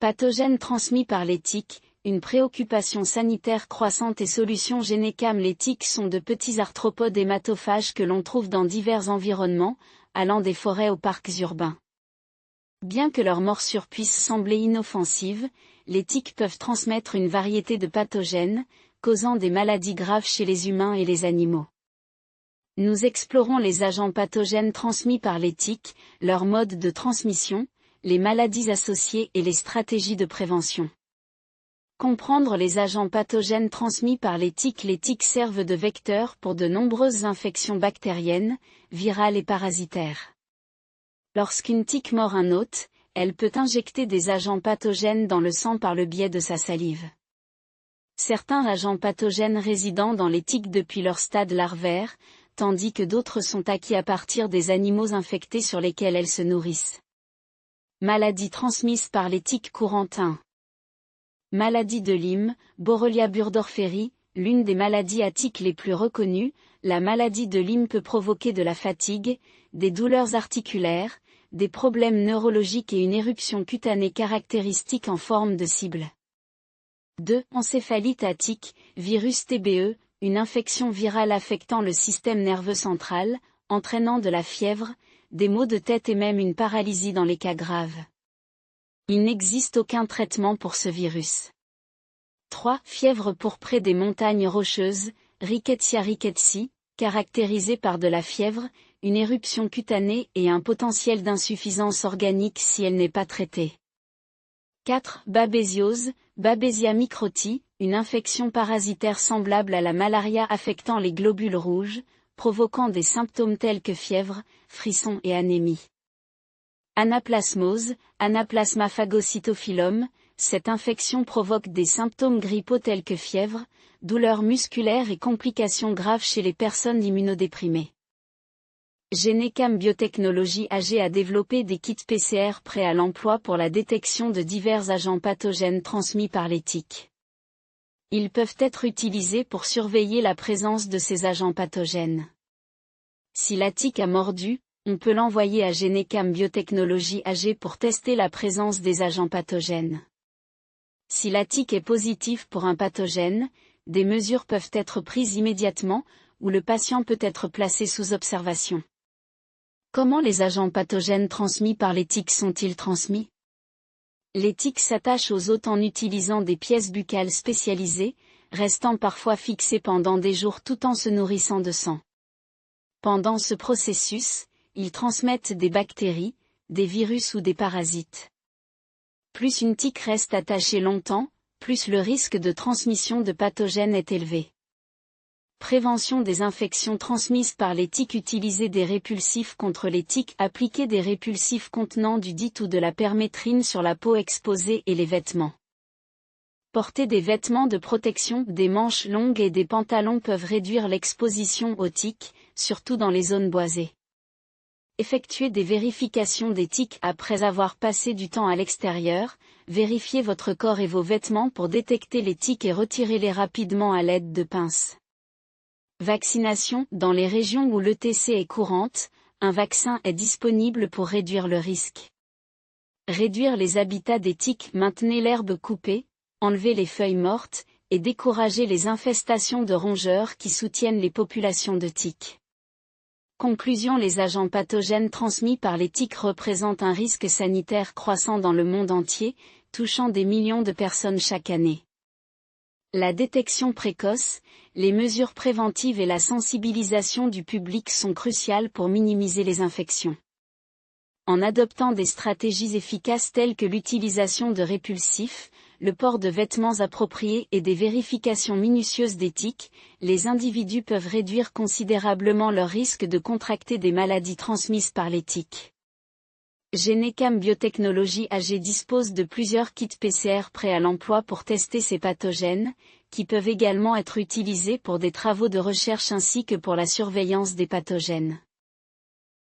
Pathogènes transmis par les tiques, une préoccupation sanitaire croissante et solutions Génécam. Les tiques sont de petits arthropodes hématophages que l'on trouve dans divers environnements, allant des forêts aux parcs urbains. Bien que leur morsure puisse sembler inoffensive, les tiques peuvent transmettre une variété de pathogènes, causant des maladies graves chez les humains et les animaux. Nous explorons les agents pathogènes transmis par les tiques, leur mode de transmission, les maladies associées et les stratégies de prévention. Comprendre les agents pathogènes transmis par les tiques. Les tiques servent de vecteurs pour de nombreuses infections bactériennes, virales et parasitaires. Lorsqu'une tique mord un hôte, elle peut injecter des agents pathogènes dans le sang par le biais de sa salive. Certains agents pathogènes résident dans les tiques depuis leur stade larvaire, tandis que d'autres sont acquis à partir des animaux infectés sur lesquels elles se nourrissent. Maladies transmises par les tiques courantes 1. Maladie de Lyme, Borrelia burgdorferi, l'une des maladies à tiques les plus reconnues. La maladie de Lyme peut provoquer de la fatigue, des douleurs articulaires, des problèmes neurologiques et une éruption cutanée caractéristique en forme de cible. 2. Encéphalite à tique, virus TBE, une infection virale affectant le système nerveux central, entraînant de la fièvre, des maux de tête et même une paralysie dans les cas graves. Il n'existe aucun traitement pour ce virus. 3. Fièvre pourprée des montagnes rocheuses, Rickettsia rickettsii, caractérisée par de la fièvre, une éruption cutanée et un potentiel d'insuffisance organique si elle n'est pas traitée. 4. Babésiose, Babesia microti, une infection parasitaire semblable à la malaria affectant les globules rouges, provoquant des symptômes tels que fièvre, frissons et anémie. Anaplasmose, Anaplasma phagocytophilum, cette infection provoque des symptômes grippaux tels que fièvre, douleurs musculaires et complications graves chez les personnes immunodéprimées. Génécam Biotechnologies AG a développé des kits PCR prêts à l'emploi pour la détection de divers agents pathogènes transmis par les tiques. Ils peuvent être utilisés pour surveiller la présence de ces agents pathogènes. Si la tique a mordu, on peut l'envoyer à Génécam Biotechnologies AG pour tester la présence des agents pathogènes. Si la tique est positive pour un pathogène, des mesures peuvent être prises immédiatement, ou le patient peut être placé sous observation. Comment les agents pathogènes transmis par les tiques sont-ils transmis? Les tiques s'attachent aux hôtes en utilisant des pièces buccales spécialisées, restant parfois fixées pendant des jours tout en se nourrissant de sang. Pendant ce processus, ils transmettent des bactéries, des virus ou des parasites. Plus une tique reste attachée longtemps, plus le risque de transmission de pathogènes est élevé. Prévention des infections transmises par les tiques. Utiliser des répulsifs contre les tiques. Appliquer des répulsifs contenant du DIT ou de la permétrine sur la peau exposée et les vêtements. Porter des vêtements de protection, des manches longues et des pantalons peuvent réduire l'exposition aux tiques, surtout dans les zones boisées. Effectuer des vérifications des tiques après avoir passé du temps à l'extérieur. Vérifiez votre corps et vos vêtements pour détecter les tiques et retirez-les rapidement à l'aide de pinces. Vaccination. Dans les régions où l'ETC est courante, un vaccin est disponible pour réduire le risque. Réduire les habitats des tiques. Maintenez l'herbe coupée, enlevez les feuilles mortes, et découragez les infestations de rongeurs qui soutiennent les populations de tiques. Conclusion. Les agents pathogènes transmis par les tiques représentent un risque sanitaire croissant dans le monde entier, touchant des millions de personnes chaque année. La détection précoce, les mesures préventives et la sensibilisation du public sont cruciales pour minimiser les infections. En adoptant des stratégies efficaces telles que l'utilisation de répulsifs, le port de vêtements appropriés et des vérifications minutieuses des tiques, les individus peuvent réduire considérablement leur risque de contracter des maladies transmises par les tiques. Génécam Biotechnologies AG dispose de plusieurs kits PCR prêts à l'emploi pour tester ces pathogènes, qui peuvent également être utilisés pour des travaux de recherche ainsi que pour la surveillance des pathogènes.